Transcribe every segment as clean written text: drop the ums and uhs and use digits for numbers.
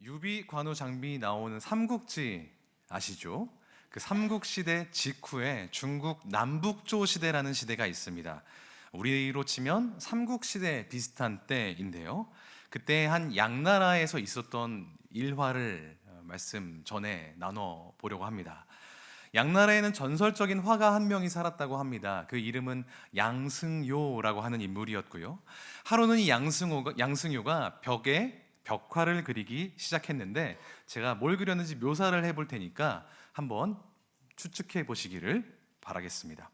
유비, 관우, 장비 나오는 삼국지 아시죠? 그 삼국시대 직후에 중국 남북조 시대라는 시대가 있습니다. 우리로 치면 삼국시대 비슷한 때인데요. 그때 한 양나라에서 있었던 일화를 말씀 전에 나눠 보려고 합니다. 양나라에는 전설적인 화가 한 명이 살았다고 합니다. 그 이름은 양승요라고 하는 인물이었고요. 하루는 이 양승요가 벽에 벽화를 그리기 시작했는데, 제가 뭘 그렸는지 묘사를 해볼 테니까 한번 추측해 보시기를 바라겠습니다.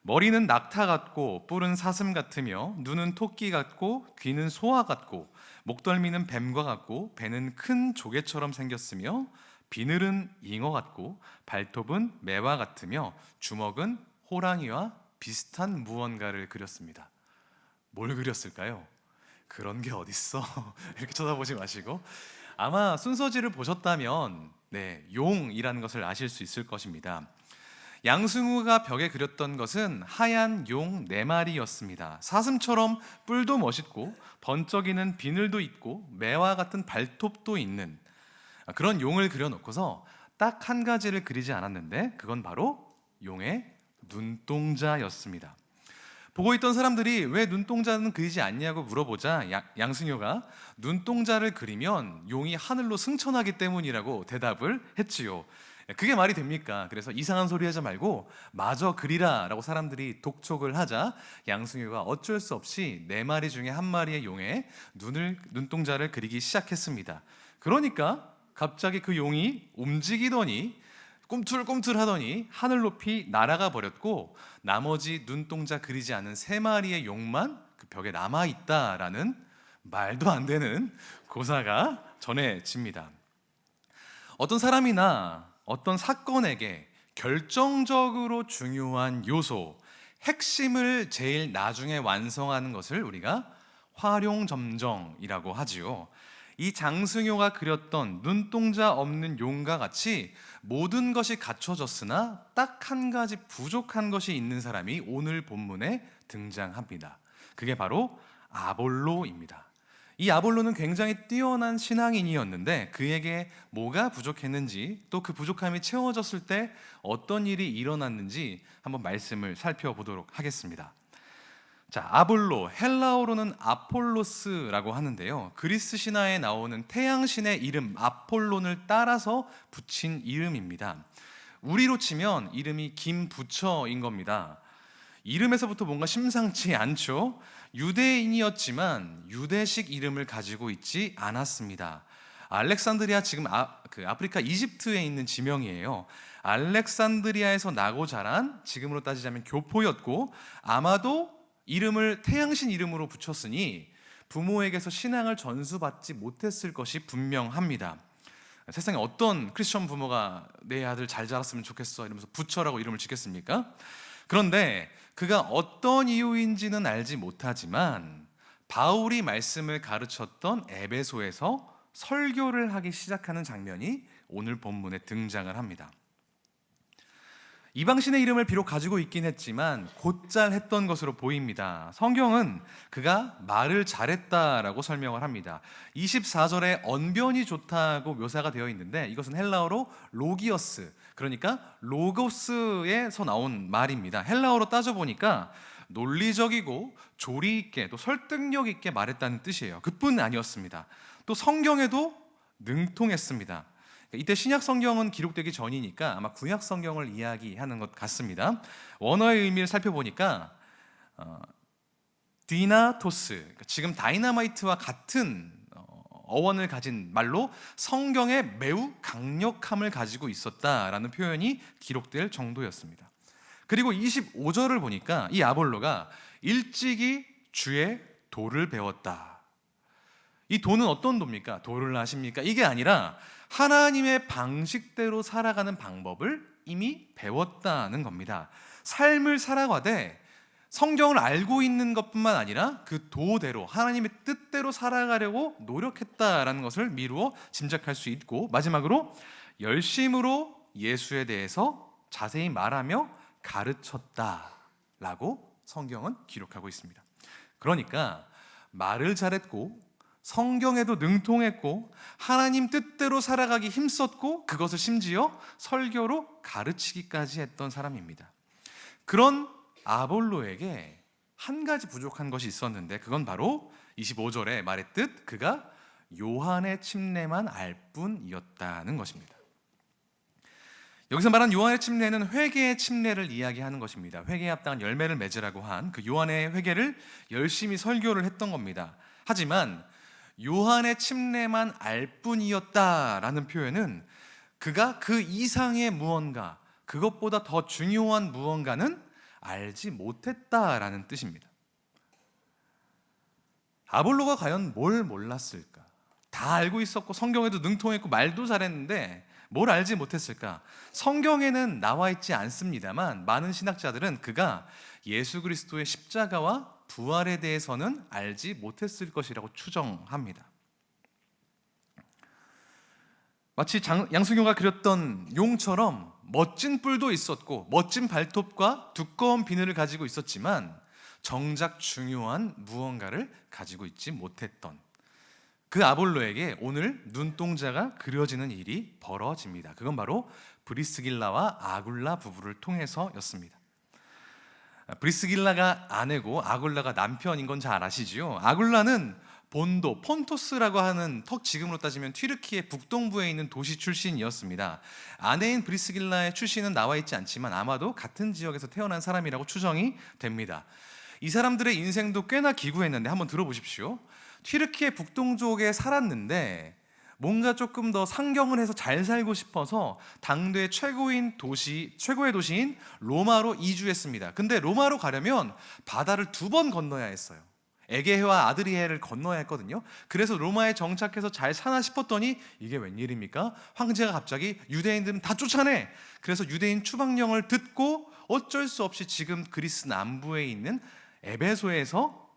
머리는 낙타 같고 뿔은 사슴 같으며 눈은 토끼 같고 귀는 소와 같고 목덜미는 뱀과 같고 배는 큰 조개처럼 생겼으며 비늘은 잉어 같고 발톱은 매와 같으며 주먹은 호랑이와 비슷한 무언가를 그렸습니다. 뭘 그렸을까요? 그런 게 어딨어? 이렇게 쳐다보지 마시고 아마 순서지를 보셨다면 용이라는 것을 아실 수 있을 것입니다. 양승우가 벽에 그렸던 것은 하얀 용 4마리였습니다. 사슴처럼 뿔도 멋있고 번쩍이는 비늘도 있고 매와 같은 발톱도 있는 그런 용을 그려놓고서 딱 한 가지를 그리지 않았는데, 그건 바로 용의 눈동자였습니다. 보고 있던 사람들이 왜 눈동자는 그리지 않냐고 물어보자 양승효가 눈동자를 그리면 용이 하늘로 승천하기 때문이라고 대답을 했지요. 그게 말이 됩니까? 그래서 이상한 소리 하지 말고 마저 그리라 라고 사람들이 독촉을 하자 양승효가 어쩔 수 없이 4마리 중에 1마리의 용의 눈동자를 그리기 시작했습니다. 그러니까 갑자기 그 용이 움직이더니 꿈틀꿈틀하더니 하늘 높이 날아가 버렸고, 나머지 눈동자 그리지 않은 3마리의 용만 그 벽에 남아있다라는 말도 안 되는 고사가 전해집니다. 어떤 사람이나 어떤 사건에게 결정적으로 중요한 요소, 핵심을 제일 나중에 완성하는 것을 우리가 활용점정이라고 하지요. 이 장승효가 그렸던 눈동자 없는 용과 같이 모든 것이 갖춰졌으나 딱 한 가지 부족한 것이 있는 사람이 오늘 본문에 등장합니다. 그게 바로 아볼로입니다. 이 아볼로는 굉장히 뛰어난 신앙인이었는데 그에게 뭐가 부족했는지, 또 그 부족함이 채워졌을 때 어떤 일이 일어났는지 한번 말씀을 살펴보도록 하겠습니다. 자, 아볼로, 헬라어로는 아폴로스라고 하는데요. 그리스 신화에 나오는 태양신의 이름 아폴론을 따라서 붙인 이름입니다. 우리로 치면 이름이 김부처인 겁니다. 이름에서부터 뭔가 심상치 않죠? 유대인이었지만 유대식 이름을 가지고 있지 않았습니다. 알렉산드리아, 지금 아프리카 이집트에 있는 지명이에요. 알렉산드리아에서 나고 자란, 지금으로 따지자면 교포였고, 아마도 이름을 태양신 이름으로 붙였으니 부모에게서 신앙을 전수받지 못했을 것이 분명합니다. 세상에 어떤 크리스천 부모가 내 아들 잘 자랐으면 좋겠어 이러면서 부처라고 이름을 짓겠습니까? 그런데 그가 어떤 이유인지는 알지 못하지만 바울이 말씀을 가르쳤던 에베소에서 설교를 하기 시작하는 장면이 오늘 본문에 등장을 합니다. 이방신의 이름을 비록 가지고 있긴 했지만 곧잘 했던 것으로 보입니다. 성경은 그가 말을 잘했다라고 설명을 합니다. 24절에 언변이 좋다고 묘사가 되어 있는데 이것은 헬라어로 로기어스, 그러니까 로고스에서 나온 말입니다. 헬라어로 따져보니까 논리적이고 조리 있게 또 설득력 있게 말했다는 뜻이에요. 그뿐 아니었습니다. 또 성경에도 능통했습니다. 이때 신약 성경은 기록되기 전이니까 아마 구약 성경을 이야기하는 것 같습니다. 원어의 의미를 살펴보니까 디나토스, 지금 다이너마이트와 같은 어원을 가진 말로 성경에 매우 강력함을 가지고 있었다라는 표현이 기록될 정도였습니다. 그리고 25절을 보니까 이 아볼로가 일찍이 주의 도를 배웠다. 이 도는 어떤 도입니까? 도를 아십니까? 이게 아니라 하나님의 방식대로 살아가는 방법을 이미 배웠다는 겁니다. 삶을 살아가되 성경을 알고 있는 것뿐만 아니라 그 도대로 하나님의 뜻대로 살아가려고 노력했다라는 것을 미루어 짐작할 수 있고, 마지막으로 열심으로 예수에 대해서 자세히 말하며 가르쳤다라고 성경은 기록하고 있습니다. 그러니까 말을 잘했고 성경에도 능통했고 하나님 뜻대로 살아가기 힘썼고 그것을 심지어 설교로 가르치기까지 했던 사람입니다. 그런 아볼로에게 한 가지 부족한 것이 있었는데 그건 바로 25절에 말했듯 그가 요한의 침례만 알 뿐이었다는 것입니다. 여기서 말한 요한의 침례는 회개의 침례를 이야기하는 것입니다. 회개에 합당한 열매를 맺으라고 한 그 요한의 회개를 열심히 설교를 했던 겁니다. 하지만 요한의 침례만 알 뿐이었다라는 표현은 그가 그 이상의 무언가, 그것보다 더 중요한 무언가는 알지 못했다라는 뜻입니다. 아볼로가 과연 뭘 몰랐을까? 다 알고 있었고 성경에도 능통했고 말도 잘했는데 뭘 알지 못했을까? 성경에는 나와 있지 않습니다만 많은 신학자들은 그가 예수 그리스도의 십자가와 부활에 대해서는 알지 못했을 것이라고 추정합니다. 마치 양승효가 그렸던 용처럼 멋진 뿔도 있었고 멋진 발톱과 두꺼운 비늘을 가지고 있었지만 정작 중요한 무언가를 가지고 있지 못했던 그 아볼로에게 오늘 눈동자가 그려지는 일이 벌어집니다. 그건 바로 브리스길라와 아굴라 부부를 통해서였습니다. 브리스길라가 아내고 아굴라가 남편인 건 잘 아시죠? 아굴라는 본도, 폰토스라고 하는 지금으로 따지면 튀르키예 북동부에 있는 도시 출신이었습니다. 아내인 브리스길라의 출신은 나와 있지 않지만 아마도 같은 지역에서 태어난 사람이라고 추정이 됩니다. 이 사람들의 인생도 꽤나 기구했는데 한번 들어보십시오. 튀르키예 북동쪽에 살았는데 뭔가 조금 더 상경을 해서 잘 살고 싶어서 당대 최고의 도시인 로마로 이주했습니다. 근데 로마로 가려면 바다를 2번 건너야 했어요. 에게해와 아드리해를 건너야 했거든요. 그래서 로마에 정착해서 잘 사나 싶었더니 이게 웬일입니까? 황제가 갑자기 유대인들은 다 쫓아내. 그래서 유대인 추방령을 듣고 어쩔 수 없이 지금 그리스 남부에 있는 에베소에서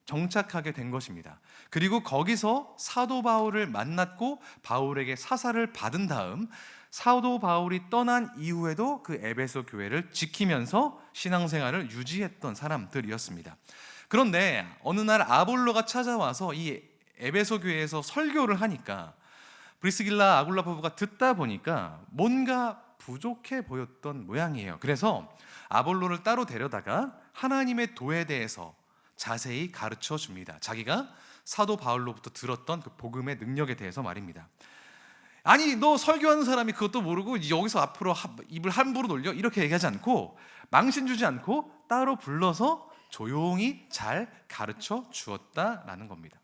정착하게 된 것입니다. 그리고 거기서 사도 바울을 만났고 바울에게 사사를 받은 다음 사도 바울이 떠난 이후에도 그 에베소 교회를 지키면서 신앙생활을 유지했던 사람들이었습니다. 그런데 어느 날 아볼로가 찾아와서 이 에베소 교회에서 설교를 하니까 브리스길라 아굴라 부부가 듣다 보니까 뭔가 부족해 보였던 모양이에요. 그래서 아볼로를 따로 데려다가 하나님의 도에 대해서 자세히 가르쳐 줍니다. 자기가 사도 바울로부터 들었던 그 복음의 능력에 대해서 말입니다. 아니 너 설교하는 사람이 그것도 모르고 여기서 앞으로 입을 함부로 놀려? 이렇게 얘기하지 않고 망신 주지 않고 따로 불러서 조용히 잘 가르쳐 주었다라는 겁니다.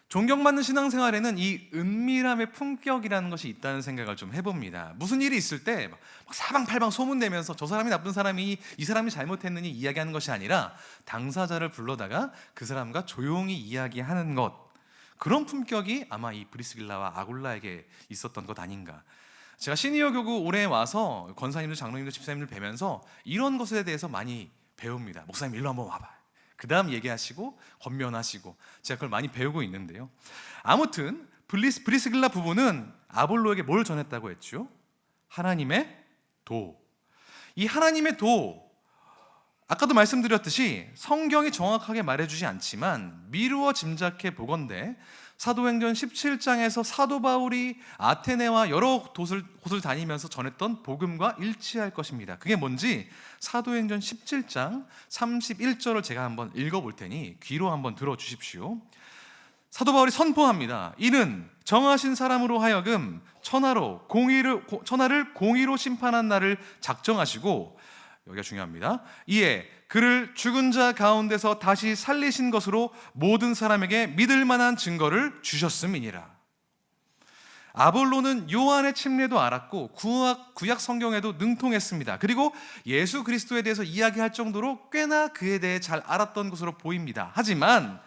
존경받는 신앙생활에는 이 은밀함의 품격이라는 것이 있다는 생각을 좀 해봅니다. 무슨 일이 있을 때 막 사방팔방 소문내면서 저 사람이 나쁜 사람이 이 사람이 잘못했느니 이야기하는 것이 아니라 당사자를 불러다가 그 사람과 조용히 이야기하는 것, 그런 품격이 아마 이 브리스길라와 아굴라에게 있었던 것 아닌가. 제가 시니어 교구 올해 와서 권사님들, 장로님들, 집사님들 뵈면서 이런 것에 대해서 많이 배웁니다. 목사님 일로 한번 와봐. 그 다음 얘기하시고 권면하시고 제가 그걸 많이 배우고 있는데요. 아무튼 브리스길라 부부는 아볼로에게 뭘 전했다고 했죠? 하나님의 도. 이 하나님의 도, 아까도 말씀드렸듯이 성경이 정확하게 말해주지 않지만 미루어 짐작해 보건대 사도행전 17장에서 사도 바울이 아테네와 여러 곳을 다니면서 전했던 복음과 일치할 것입니다. 그게 뭔지 사도행전 17장 31절을 제가 한번 읽어볼 테니 귀로 한번 들어주십시오. 사도 바울이 선포합니다. 이는 정하신 사람으로 하여금 천하를 공의로 심판한 날을 작정하시고, 여기가 중요합니다. 이에 그를 죽은 자 가운데서 다시 살리신 것으로 모든 사람에게 믿을 만한 증거를 주셨음이니라. 아볼로는 요한의 침례도 알았고 구약 성경에도 능통했습니다. 그리고 예수 그리스도에 대해서 이야기할 정도로 꽤나 그에 대해 잘 알았던 것으로 보입니다. 하지만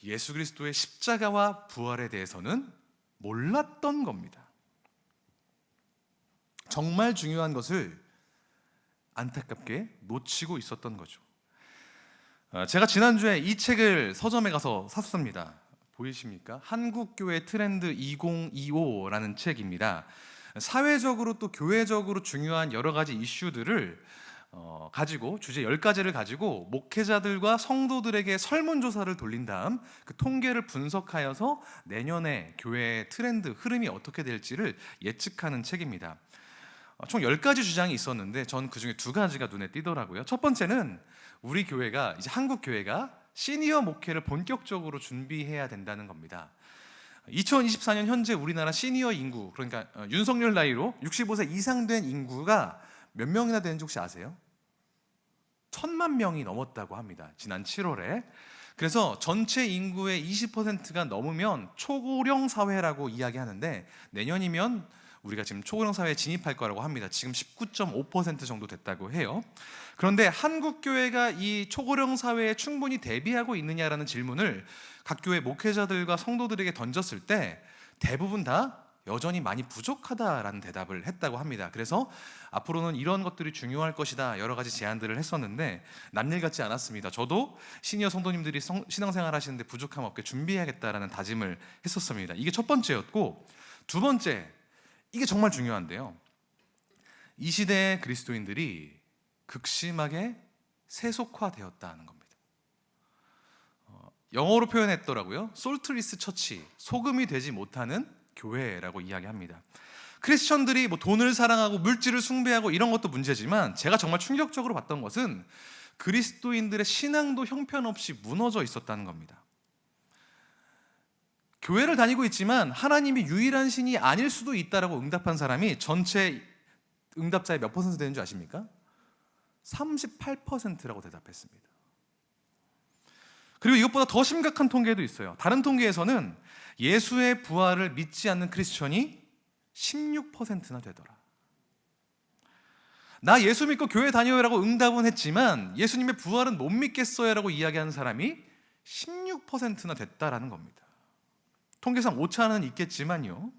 예수 그리스도의 십자가와 부활에 대해서는 몰랐던 겁니다. 정말 중요한 것을 안타깝게 놓치고 있었던 거죠. 제가 지난주에 이 책을 서점에 가서 샀습니다. 보이십니까? 한국교회 트렌드 2025라는 책입니다. 사회적으로 또 교회적으로 중요한 여러 가지 이슈들을 가지고 주제 10가지를 가지고 목회자들과 성도들에게 설문조사를 돌린 다음 그 통계를 분석하여서 내년에 교회의 트렌드, 흐름이 어떻게 될지를 예측하는 책입니다. 총 10가지 주장이 있었는데 전 그중에 2가지가 눈에 띄더라고요. 첫 번째는 우리 교회가, 이제 한국 교회가 시니어 목회를 본격적으로 준비해야 된다는 겁니다. 2024년 현재 우리나라 시니어 인구, 그러니까 윤석열 나이로 65세 이상 된 인구가 몇 명이나 되는지 혹시 아세요? 1,000만 명이 넘었다고 합니다. 지난 7월에. 그래서 전체 인구의 20%가 넘으면 초고령 사회라고 이야기하는데, 내년이면 우리가 지금 초고령 사회에 진입할 거라고 합니다. 지금 19.5% 정도 됐다고 해요. 그런데 한국 교회가 이 초고령 사회에 충분히 대비하고 있느냐라는 질문을 각 교회 목회자들과 성도들에게 던졌을 때 대부분 다 여전히 많이 부족하다라는 대답을 했다고 합니다. 그래서 앞으로는 이런 것들이 중요할 것이다, 여러 가지 제안들을 했었는데 남일 같지 않았습니다. 저도 시니어 성도님들이 신앙생활 하시는데 부족함 없게 준비해야겠다라는 다짐을 했었습니다. 이게 첫 번째였고, 두 번째, 이게 정말 중요한데요, 이 시대의 그리스도인들이 극심하게 세속화되었다는 겁니다. 영어로 표현했더라고요. 솔트리스 처치, 소금이 되지 못하는 교회라고 이야기합니다. 크리스천들이 돈을 사랑하고 물질을 숭배하고 이런 것도 문제지만, 제가 정말 충격적으로 봤던 것은 그리스도인들의 신앙도 형편없이 무너져 있었다는 겁니다. 교회를 다니고 있지만 하나님이 유일한 신이 아닐 수도 있다라고 응답한 사람이 전체 응답자의 몇 퍼센트 되는 줄 아십니까? 38%라고 대답했습니다. 그리고 이것보다 더 심각한 통계도 있어요. 다른 통계에서는 예수의 부활을 믿지 않는 크리스천이 16%나 되더라. 나 예수 믿고 교회 다녀요라고 응답은 했지만 예수님의 부활은 못 믿겠어요라고 이야기하는 사람이 16%나 됐다라는 겁니다. 통계상 오차는 있겠지만요,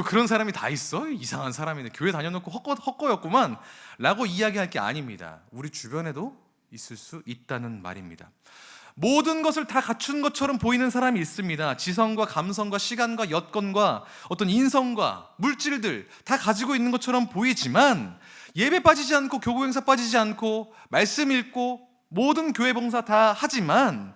그런 사람이 다 있어? 이상한 사람이네, 교회 다녀놓고 헛거였구만 라고 이야기할 게 아닙니다. 우리 주변에도 있을 수 있다는 말입니다. 모든 것을 다 갖춘 것처럼 보이는 사람이 있습니다. 지성과 감성과 시간과 여건과 어떤 인성과 물질들 다 가지고 있는 것처럼 보이지만, 예배 빠지지 않고 교구 행사 빠지지 않고 말씀 읽고 모든 교회 봉사 다 하지만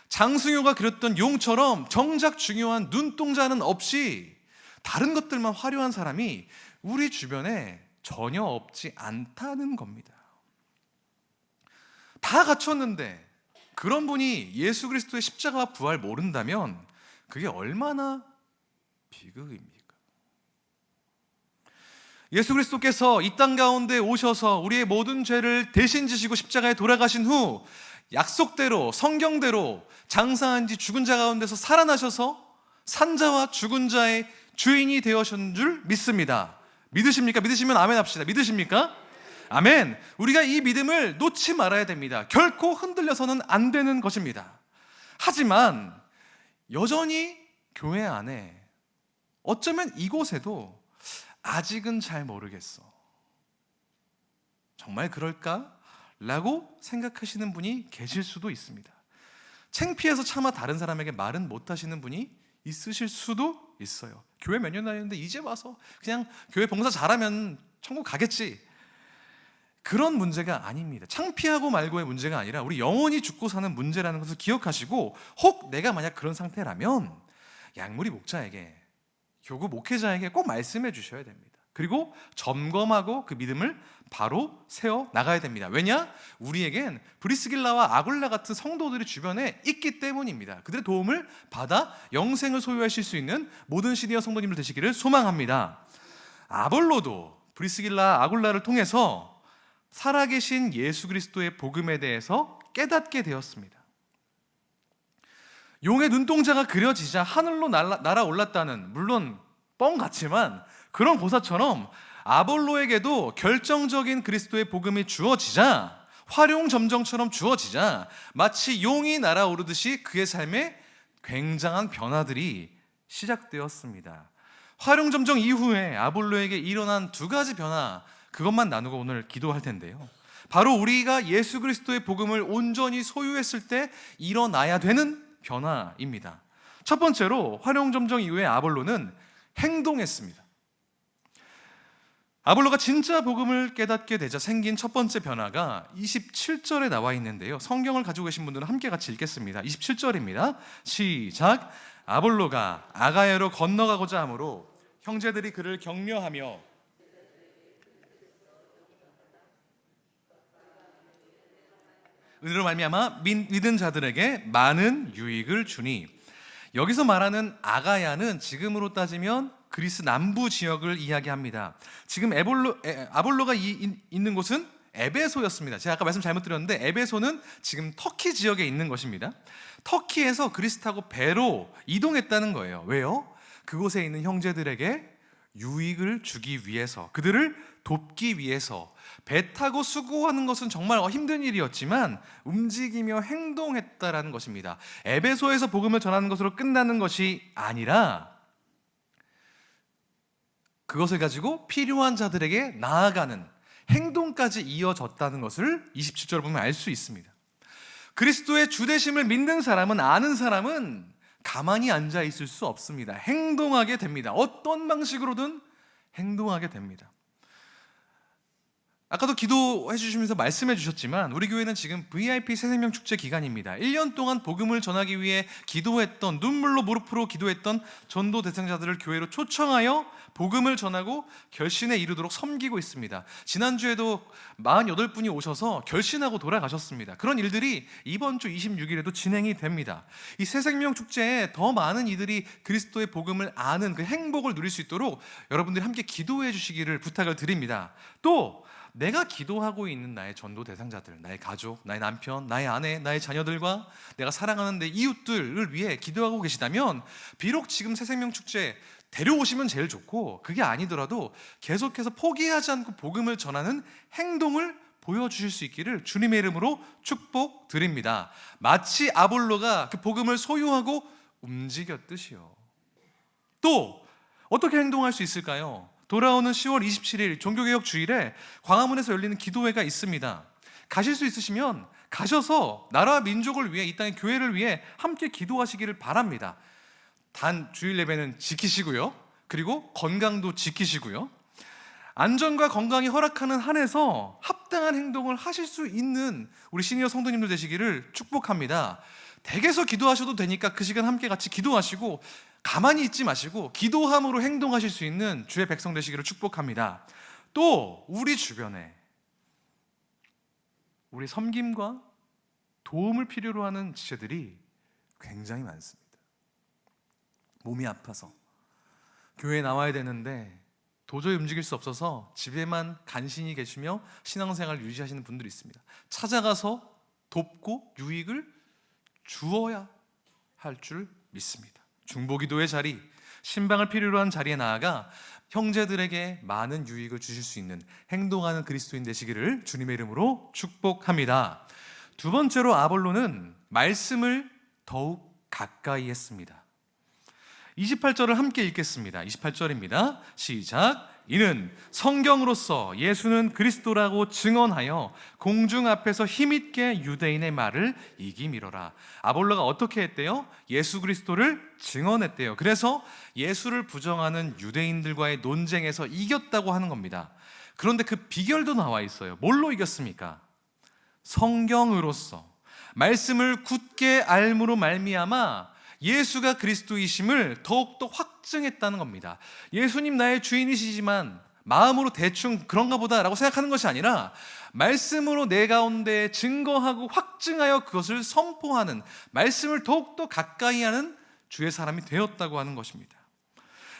장승효가 그렸던 용처럼 정작 중요한 눈동자는 없이 다른 것들만 화려한 사람이 우리 주변에 전혀 없지 않다는 겁니다. 다 갖췄는데 그런 분이 예수 그리스도의 십자가와 부활 모른다면 그게 얼마나 비극입니까? 예수 그리스도께서 이 땅 가운데 오셔서 우리의 모든 죄를 대신 지시고 십자가에 돌아가신 후 약속대로, 성경대로 장사한 지 죽은 자 가운데서 살아나셔서 산자와 죽은 자의 주인이 되어신 줄 믿습니다. 믿으십니까? 믿으시면 아멘 합시다. 믿으십니까? 아멘. 우리가 이 믿음을 놓지 말아야 됩니다. 결코 흔들려서는 안 되는 것입니다. 하지만 여전히 교회 안에, 어쩌면 이곳에도 아직은 잘 모르겠어, 정말 그럴까? 라고 생각하시는 분이 계실 수도 있습니다. 창피해서 차마 다른 사람에게 말은 못 하시는 분이 있으실 수도 있어요. 교회 몇 년 다녔는데 이제 와서 그냥 교회 봉사 잘하면 천국 가겠지, 그런 문제가 아닙니다. 창피하고 말고의 문제가 아니라 우리 영원히 죽고 사는 문제라는 것을 기억하시고, 혹 내가 만약 그런 상태라면 양무리 목자에게, 교구 목회자에게 꼭 말씀해 주셔야 됩니다. 그리고 점검하고 그 믿음을 바로 세워 나가야 됩니다. 왜냐? 우리에겐 브리스길라와 아굴라 같은 성도들이 주변에 있기 때문입니다. 그들의 도움을 받아 영생을 소유하실 수 있는 모든 시니어 성도님들 되시기를 소망합니다. 아볼로도 브리스길라, 아굴라를 통해서 살아계신 예수 그리스도의 복음에 대해서 깨닫게 되었습니다. 용의 눈동자가 그려지자 하늘로 날아올랐다는, 물론 뻥 같지만 그런 고사처럼 아볼로에게도 결정적인 그리스도의 복음이 주어지자, 활용점정처럼 주어지자 마치 용이 날아오르듯이 그의 삶에 굉장한 변화들이 시작되었습니다. 활용점정 이후에 아볼로에게 일어난 2가지 변화, 그것만 나누고 오늘 기도할 텐데요, 바로 우리가 예수 그리스도의 복음을 온전히 소유했을 때 일어나야 되는 변화입니다. 첫 번째로 활용점정 이후에 아볼로는 행동했습니다. 아볼로가 진짜 복음을 깨닫게 되자 생긴 첫 번째 변화가 27절에 나와 있는데요. 성경을 가지고 계신 분들은 함께 같이 읽겠습니다. 27절입니다. 시작. 아볼로가 아가야로 건너가고자 하므로 형제들이 그를 격려하며 은혜로 말미암아 믿은 자들에게 많은 유익을 주니, 여기서 말하는 아가야는 지금으로 따지면 그리스 남부 지역을 이야기합니다. 지금 아볼로가 있는 곳은 에베소였습니다. 제가 아까 말씀 잘못 드렸는데 에베소는 지금 터키 지역에 있는 것입니다. 터키에서 그리스 타고 배로 이동했다는 거예요. 왜요? 그곳에 있는 형제들에게 유익을 주기 위해서, 그들을 돕기 위해서. 배 타고 수고하는 것은 정말 힘든 일이었지만 움직이며 행동했다라는 것입니다. 에베소에서 복음을 전하는 것으로 끝나는 것이 아니라 그것을 가지고 필요한 자들에게 나아가는 행동까지 이어졌다는 것을 27절을 보면 알 수 있습니다. 그리스도의 주되심을 믿는 사람은, 아는 사람은 가만히 앉아 있을 수 없습니다. 행동하게 됩니다. 어떤 방식으로든 행동하게 됩니다. 아까도 기도해 주시면서 말씀해 주셨지만 우리 교회는 지금 VIP 새생명 축제 기간입니다. 1년 동안 복음을 전하기 위해 기도했던, 눈물로 무릎으로 기도했던 전도 대상자들을 교회로 초청하여 복음을 전하고 결신에 이르도록 섬기고 있습니다. 지난주에도 48분이 오셔서 결신하고 돌아가셨습니다. 그런 일들이 이번 주 26일에도 진행이 됩니다. 이 새생명 축제에 더 많은 이들이 그리스도의 복음을 아는 그 행복을 누릴 수 있도록 여러분들이 함께 기도해 주시기를 부탁을 드립니다. 또 내가 기도하고 있는 나의 전도 대상자들, 나의 가족, 나의 남편, 나의 아내, 나의 자녀들과 내가 사랑하는 내 이웃들을 위해 기도하고 계시다면, 비록 지금 새생명 축제 데려오시면 제일 좋고, 그게 아니더라도 계속해서 포기하지 않고 복음을 전하는 행동을 보여주실 수 있기를 주님의 이름으로 축복드립니다. 마치 아볼로가 그 복음을 소유하고 움직였듯이요. 또 어떻게 행동할 수 있을까요? 돌아오는 10월 27일 종교개혁 주일에 광화문에서 열리는 기도회가 있습니다. 가실 수 있으시면 가셔서 나라와 민족을 위해, 이 땅의 교회를 위해 함께 기도하시기를 바랍니다. 단 주일 예배는 지키시고요. 그리고 건강도 지키시고요. 안전과 건강이 허락하는 한에서 합당한 행동을 하실 수 있는 우리 시니어 성도님들 되시기를 축복합니다. 댁에서 기도하셔도 되니까 그 시간 함께 같이 기도하시고, 가만히 있지 마시고 기도함으로 행동하실 수 있는 주의 백성 되시기를 축복합니다. 또 우리 주변에 우리 섬김과 도움을 필요로 하는 지체들이 굉장히 많습니다. 몸이 아파서 교회에 나와야 되는데 도저히 움직일 수 없어서 집에만 간신히 계시며 신앙생활을 유지하시는 분들이 있습니다. 찾아가서 돕고 유익을 주어야 할 줄 믿습니다. 중보기도의 자리, 신방을 필요로 한 자리에 나아가 형제들에게 많은 유익을 주실 수 있는 행동하는 그리스도인 되시기를 주님의 이름으로 축복합니다. 두 번째로 아볼로는 말씀을 더욱 가까이 했습니다. 28절을 함께 읽겠습니다. 28절입니다. 시작. 이는 성경으로서 예수는 그리스도라고 증언하여 공중 앞에서 힘있게 유대인의 말을 이기미러라. 아볼로가 어떻게 했대요? 예수 그리스도를 증언했대요. 그래서 예수를 부정하는 유대인들과의 논쟁에서 이겼다고 하는 겁니다. 그런데 그 비결도 나와 있어요. 뭘로 이겼습니까? 성경으로서 말씀을 굳게 알므로 말미암아 예수가 그리스도이심을 더욱더 확증했다는 겁니다. 예수님 나의 주인이시지만 마음으로 대충 그런가 보다라고 생각하는 것이 아니라 말씀으로 내 가운데 증거하고 확증하여 그것을 선포하는, 말씀을 더욱더 가까이 하는 주의 사람이 되었다고 하는 것입니다.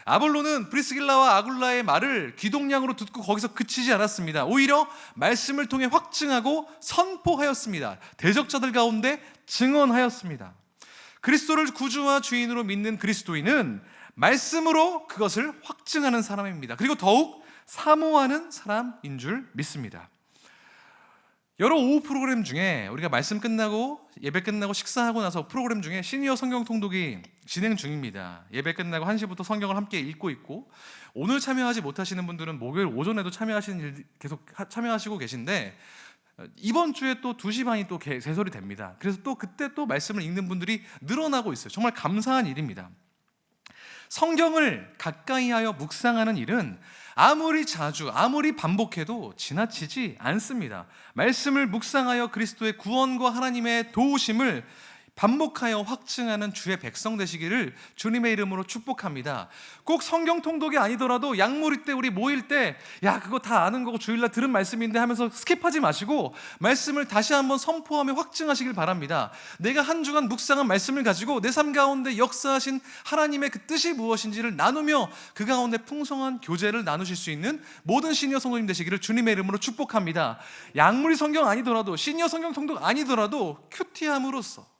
아볼로는 브리스길라와 아굴라의 말을 귀동냥으로 듣고 거기서 그치지 않았습니다. 오히려 말씀을 통해 확증하고 선포하였습니다. 대적자들 가운데 증언하였습니다. 그리스도를 구주와 주인으로 믿는 그리스도인은 말씀으로 그것을 확증하는 사람입니다. 그리고 더욱 사모하는 사람인 줄 믿습니다. 여러 오후 프로그램 중에 우리가 말씀 끝나고 예배 끝나고 식사하고 나서 프로그램 중에 시니어 성경 통독이 진행 중입니다. 예배 끝나고 1시부터 성경을 함께 읽고 있고, 오늘 참여하지 못하시는 분들은 목요일 오전에도 참여하시는 일 계속 참여하시고 계신데, 이번 주에 또 2시 반이 또 개설이 됩니다. 그래서 또 그때 또 말씀을 읽는 분들이 늘어나고 있어요. 정말 감사한 일입니다. 성경을 가까이 하여 묵상하는 일은 아무리 자주, 아무리 반복해도 지나치지 않습니다. 말씀을 묵상하여 그리스도의 구원과 하나님의 도우심을 반복하여 확증하는 주의 백성 되시기를 주님의 이름으로 축복합니다. 꼭 성경 통독이 아니더라도 양모리 때 우리 모일 때 야 그거 다 아는 거고 주일날 들은 말씀인데 하면서 스킵하지 마시고 말씀을 다시 한번 선포하며 확증하시길 바랍니다. 내가 한 주간 묵상한 말씀을 가지고 내 삶 가운데 역사하신 하나님의 그 뜻이 무엇인지를 나누며 그 가운데 풍성한 교제를 나누실 수 있는 모든 시니어 성도님 되시기를 주님의 이름으로 축복합니다. 양모리 성경 아니더라도 시니어 성경 통독 아니더라도 큐티함으로써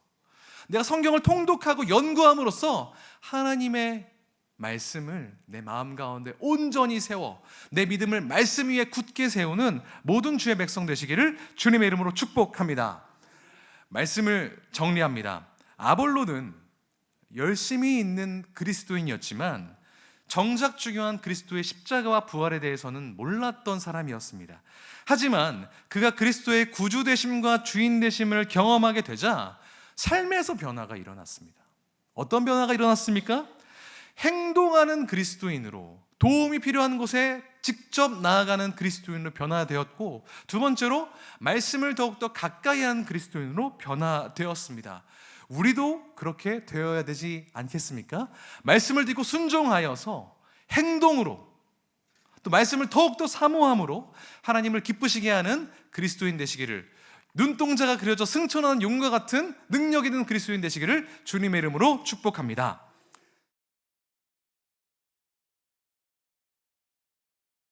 내가 성경을 통독하고 연구함으로써 하나님의 말씀을 내 마음 가운데 온전히 세워 내 믿음을 말씀 위에 굳게 세우는 모든 주의 백성 되시기를 주님의 이름으로 축복합니다. 말씀을 정리합니다. 아볼로는 열심히 있는 그리스도인이었지만 정작 중요한 그리스도의 십자가와 부활에 대해서는 몰랐던 사람이었습니다. 하지만 그가 그리스도의 구주 되심과 주인 되심을 경험하게 되자 삶에서 변화가 일어났습니다. 어떤 변화가 일어났습니까? 행동하는 그리스도인으로, 도움이 필요한 곳에 직접 나아가는 그리스도인으로 변화되었고, 두 번째로 말씀을 더욱더 가까이 하는 그리스도인으로 변화되었습니다. 우리도 그렇게 되어야 되지 않겠습니까? 말씀을 듣고 순종하여서 행동으로, 또 말씀을 더욱더 사모함으로 하나님을 기쁘시게 하는 그리스도인 되시기를, 눈동자가 그려져 승천하는 용과 같은 능력 있는 그리스도인 되시기를 주님의 이름으로 축복합니다.